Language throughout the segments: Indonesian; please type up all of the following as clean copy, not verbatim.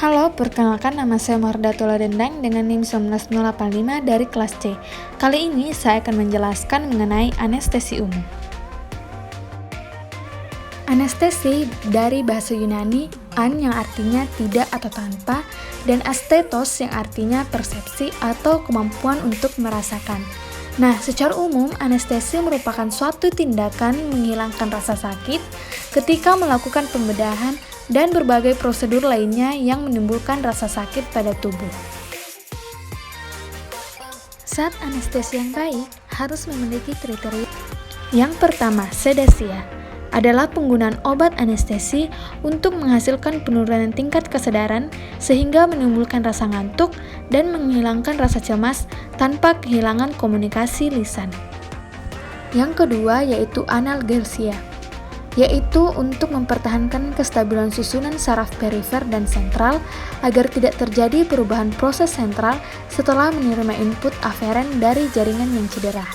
Halo, perkenalkan nama saya Mardatullah Dendang dengan NIM 19085 dari kelas C. Kali ini saya akan menjelaskan mengenai anestesi umum. Anestesi dari bahasa Yunani an yang artinya tidak atau tanpa, dan astetos yang artinya persepsi atau kemampuan untuk merasakan. Nah, secara umum, anestesi merupakan suatu tindakan menghilangkan rasa sakit ketika melakukan pembedahan dan berbagai prosedur lainnya yang menimbulkan rasa sakit pada tubuh. Saat anestesi yang baik harus memiliki kriteria. Yang pertama, sedasia adalah penggunaan obat anestesi untuk menghasilkan penurunan tingkat kesadaran sehingga menimbulkan rasa ngantuk dan menghilangkan rasa cemas tanpa kehilangan komunikasi lisan. Yang kedua yaitu analgesia, yaitu untuk mempertahankan kestabilan susunan saraf perifer dan sentral agar tidak terjadi perubahan proses sentral setelah menerima input aferen dari jaringan yang cedera.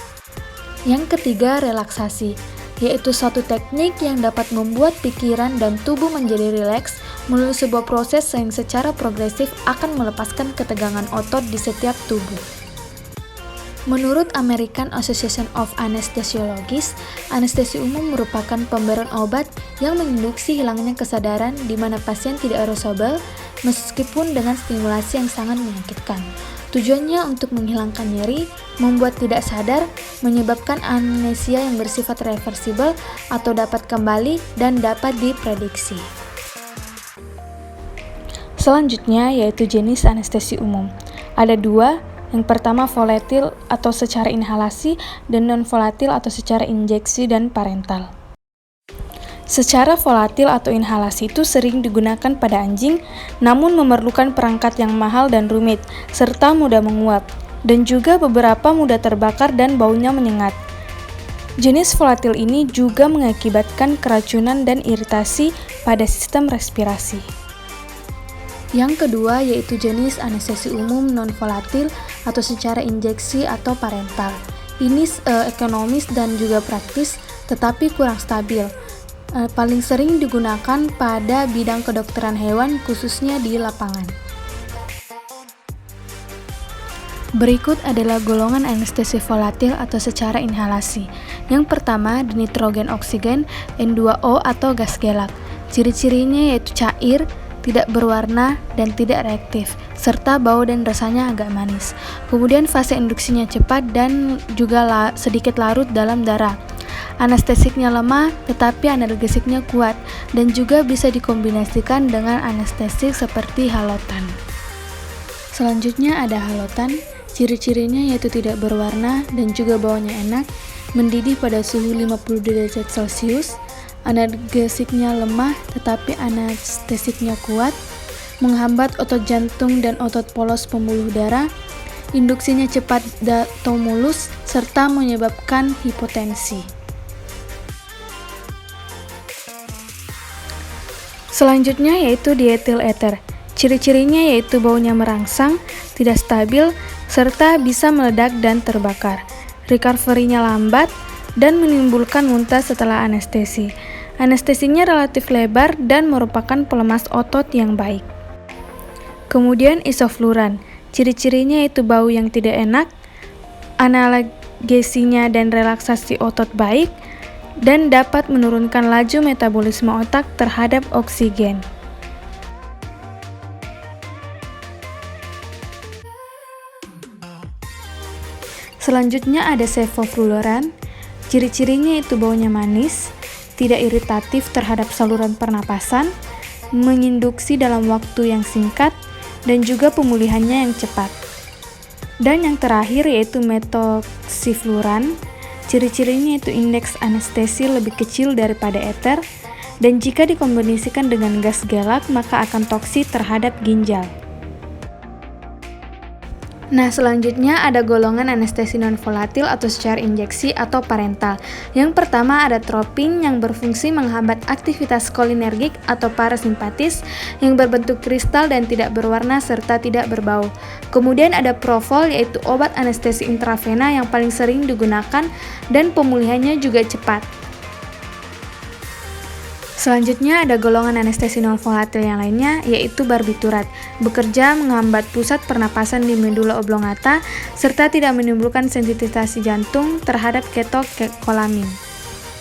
Yang ketiga, relaksasi, yaitu suatu teknik yang dapat membuat pikiran dan tubuh menjadi rileks melalui sebuah proses yang secara progresif akan melepaskan ketegangan otot di setiap tubuh. Menurut American Association of Anesthesiologists, anestesi umum merupakan pemberian obat yang menginduksi hilangnya kesadaran di mana pasien tidak arousable meskipun dengan stimulasi yang sangat menyakitkan. Tujuannya untuk menghilangkan nyeri, membuat tidak sadar, menyebabkan amnesia yang bersifat reversibel atau dapat kembali dan dapat diprediksi. Selanjutnya yaitu jenis anestesi umum. Ada dua. Yang pertama volatil atau secara inhalasi dan non-volatil atau secara injeksi dan parental. Secara volatil atau inhalasi itu sering digunakan pada anjing, namun memerlukan perangkat yang mahal dan rumit, serta mudah menguap, dan juga beberapa mudah terbakar dan baunya menyengat. Jenis volatil ini juga mengakibatkan keracunan dan iritasi pada sistem respirasi. Yang kedua yaitu jenis anestesi umum non-volatil atau secara injeksi atau parental. Ini ekonomis dan juga praktis, tetapi kurang stabil. Paling sering digunakan pada bidang kedokteran hewan, khususnya di lapangan. Berikut adalah golongan anestesi volatil atau secara inhalasi. Yang pertama, dinitrogen oksigen N2O atau gas gelak. Ciri-cirinya yaitu cair, tidak berwarna, dan tidak reaktif, serta bau dan rasanya agak manis. Kemudian fase induksinya cepat dan juga sedikit larut dalam darah. Anestesiknya lemah, tetapi analgesiknya kuat, dan juga bisa dikombinasikan dengan anestesik seperti halotan. Selanjutnya ada halotan. Ciri-cirinya yaitu tidak berwarna dan juga baunya enak, mendidih pada suhu 50 derajat Celcius, analgesiknya lemah tetapi anestesiknya kuat, menghambat otot jantung dan otot polos pembuluh darah, induksinya cepat atau mulus, serta menyebabkan hipotensi. Selanjutnya yaitu dietil ether. Ciri-cirinya yaitu baunya merangsang, tidak stabil, serta bisa meledak dan terbakar. Recovery-nya lambat dan menimbulkan muntah setelah anestesi. Anestesinya relatif lebar dan merupakan pelemas otot yang baik. Kemudian isofluran. Ciri-cirinya yaitu bau yang tidak enak, analgesinya dan relaksasi otot baik, dan dapat menurunkan laju metabolisme otak terhadap oksigen. Selanjutnya ada sevofluran. Ciri-cirinya itu baunya manis, tidak iritatif terhadap saluran pernapasan, menginduksi dalam waktu yang singkat, dan juga pemulihannya yang cepat. Dan yang terakhir yaitu metoxifluran. Ciri-cirinya itu indeks anestesi lebih kecil daripada ether, dan jika dikombinasikan dengan gas gelak maka akan toksik terhadap ginjal. Nah, selanjutnya ada golongan anestesi non-volatil atau secara injeksi atau parental. Yang pertama ada tropin yang berfungsi menghambat aktivitas kolinergik atau parasimpatis yang berbentuk kristal dan tidak berwarna serta tidak berbau. Kemudian ada propofol yaitu obat anestesi intravena yang paling sering digunakan dan pemulihannya juga cepat. Selanjutnya ada golongan anestesi non volatil yang lainnya, yaitu barbiturat, bekerja menghambat pusat pernapasan di medula oblongata serta tidak menimbulkan sensititasi jantung terhadap ketokolamin.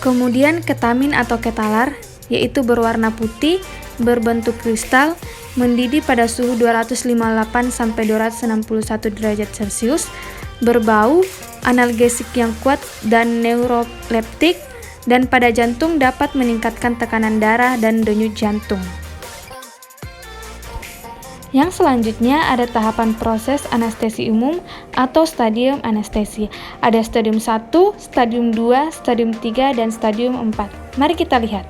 Kemudian ketamin atau ketalar, yaitu berwarna putih, berbentuk kristal, mendidih pada suhu 258-261 derajat Celcius, berbau, analgesik yang kuat dan neuroleptik, dan pada jantung dapat meningkatkan tekanan darah dan denyut jantung. Yang selanjutnya ada tahapan proses anestesi umum atau stadium anestesi. Ada stadium 1, stadium 2, stadium 3, dan stadium 4. Mari kita lihat.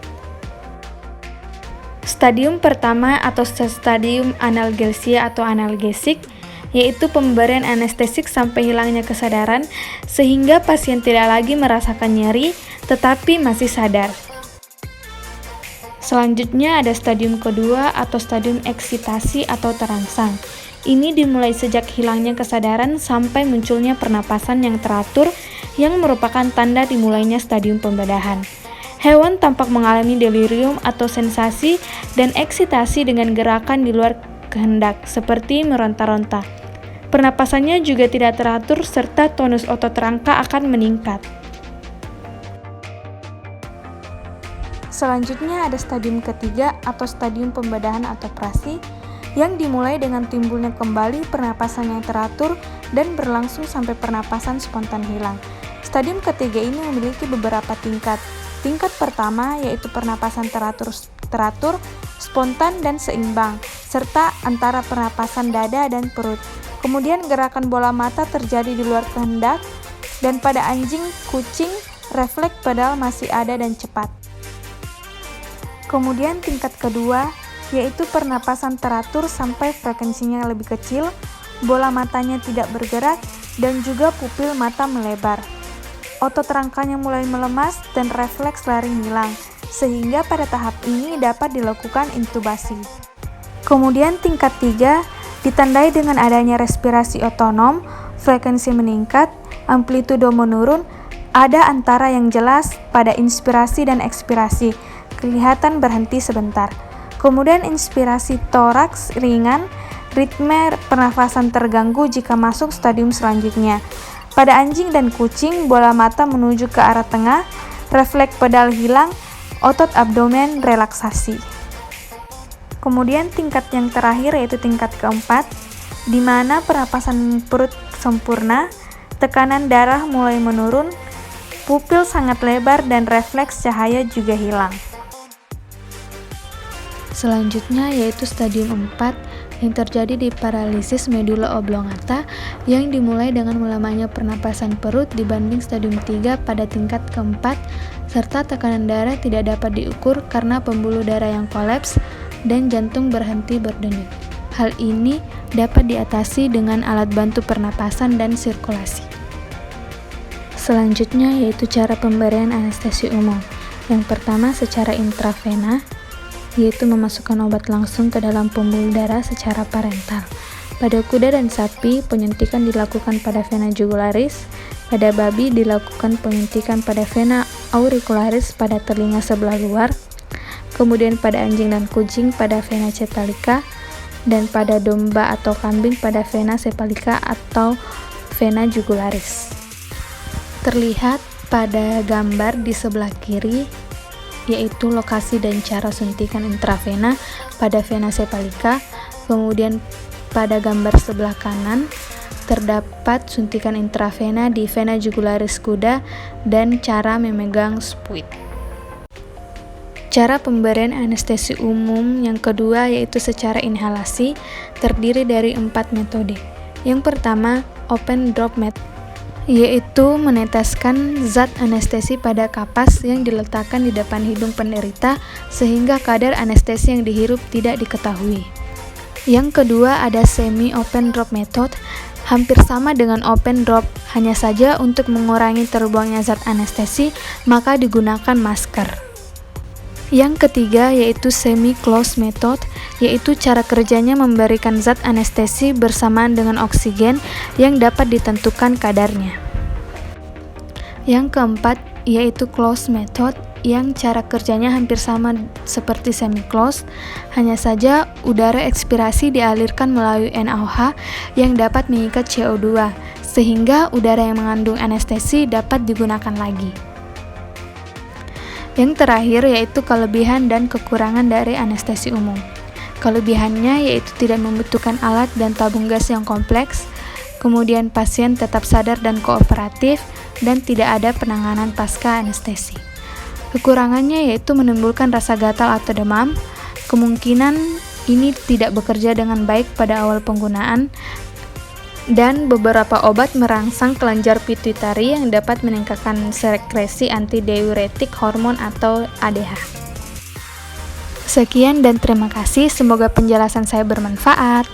Stadium pertama atau stadium analgesia atau analgesik, yaitu pemberian anestesik sampai hilangnya kesadaran sehingga pasien tidak lagi merasakan nyeri tetapi masih sadar. Selanjutnya ada stadium kedua atau stadium eksitasi atau terangsang. Ini dimulai sejak hilangnya kesadaran sampai munculnya pernapasan yang teratur yang merupakan tanda dimulainya stadium pembedahan. Hewan tampak mengalami delirium atau sensasi dan eksitasi dengan gerakan di luar kehendak seperti meronta-ronta. Pernapasannya juga tidak teratur serta tonus otot rangka akan meningkat. Selanjutnya ada stadium ketiga atau stadium pembedahan atau operasi yang dimulai dengan timbulnya kembali pernapasan yang teratur dan berlangsung sampai pernapasan spontan hilang. Stadium ketiga ini memiliki beberapa tingkat. Tingkat pertama yaitu pernapasan teratur, spontan dan seimbang, serta antara pernapasan dada dan perut. Kemudian gerakan bola mata terjadi di luar kehendak, dan pada anjing, kucing, refleks pedal masih ada dan cepat. Kemudian tingkat kedua, yaitu pernapasan teratur sampai frekuensinya lebih kecil, bola matanya tidak bergerak, dan juga pupil mata melebar. Otot rangkanya mulai melemas dan refleks lari hilang, sehingga pada tahap ini dapat dilakukan intubasi. Kemudian tingkat 3, ditandai dengan adanya respirasi otonom, frekuensi meningkat, amplitudo menurun, ada antara yang jelas pada inspirasi dan ekspirasi, kelihatan berhenti sebentar. Kemudian inspirasi toraks ringan, ritme pernafasan terganggu jika masuk stadium selanjutnya. Pada anjing dan kucing, bola mata menuju ke arah tengah, refleks pedal hilang, otot abdomen relaksasi. Kemudian tingkat yang terakhir yaitu tingkat keempat, di mana pernapasan perut sempurna, tekanan darah mulai menurun, pupil sangat lebar dan refleks cahaya juga hilang. Selanjutnya yaitu stadium 4 yang terjadi di paralisis medula oblongata yang dimulai dengan melamanya pernapasan perut dibanding stadium 3 pada tingkat keempat, serta tekanan darah tidak dapat diukur karena pembuluh darah yang kolaps dan jantung berhenti berdenyut. Hal ini dapat diatasi dengan alat bantu pernapasan dan sirkulasi. Selanjutnya yaitu cara pemberian anestesi umum. Yang pertama secara intravena, yaitu memasukkan obat langsung ke dalam pembuluh darah secara parental. Pada kuda dan sapi, penyuntikan dilakukan pada vena jugularis. Pada babi dilakukan penyuntikan pada vena auricularis pada telinga sebelah luar. Kemudian pada anjing dan kucing pada vena cephalica, dan pada domba atau kambing pada vena cephalica atau vena jugularis. Terlihat pada gambar di sebelah kiri, yaitu lokasi dan cara suntikan intravena pada vena cephalica. Kemudian pada gambar sebelah kanan terdapat suntikan intravena di vena jugularis kuda dan cara memegang spuit. Cara pemberian anestesi umum yang kedua yaitu secara inhalasi, terdiri dari 4 metode. Yang pertama, open drop method, yaitu meneteskan zat anestesi pada kapas yang diletakkan di depan hidung penderita sehingga kadar anestesi yang dihirup tidak diketahui. Yang kedua ada semi-open drop method, hampir sama dengan open drop, hanya saja untuk mengurangi terbuangnya zat anestesi maka digunakan masker. Yang ketiga yaitu semi-closed method, yaitu cara kerjanya memberikan zat anestesi bersamaan dengan oksigen yang dapat ditentukan kadarnya. Yang keempat yaitu closed method, yang cara kerjanya hampir sama seperti semi-closed, hanya saja udara ekspirasi dialirkan melalui NaOH yang dapat mengikat CO2, sehingga udara yang mengandung anestesi dapat digunakan lagi. Yang terakhir yaitu kelebihan dan kekurangan dari anestesi umum. Kelebihannya yaitu tidak membutuhkan alat dan tabung gas yang kompleks, kemudian pasien tetap sadar dan kooperatif, dan tidak ada penanganan pasca anestesi. Kekurangannya yaitu menimbulkan rasa gatal atau demam. Kemungkinan ini tidak bekerja dengan baik pada awal penggunaan, dan beberapa obat merangsang kelenjar pituitari yang dapat meningkatkan sekresi antidiuretik hormon atau ADH. Sekian dan terima kasih, semoga penjelasan saya bermanfaat.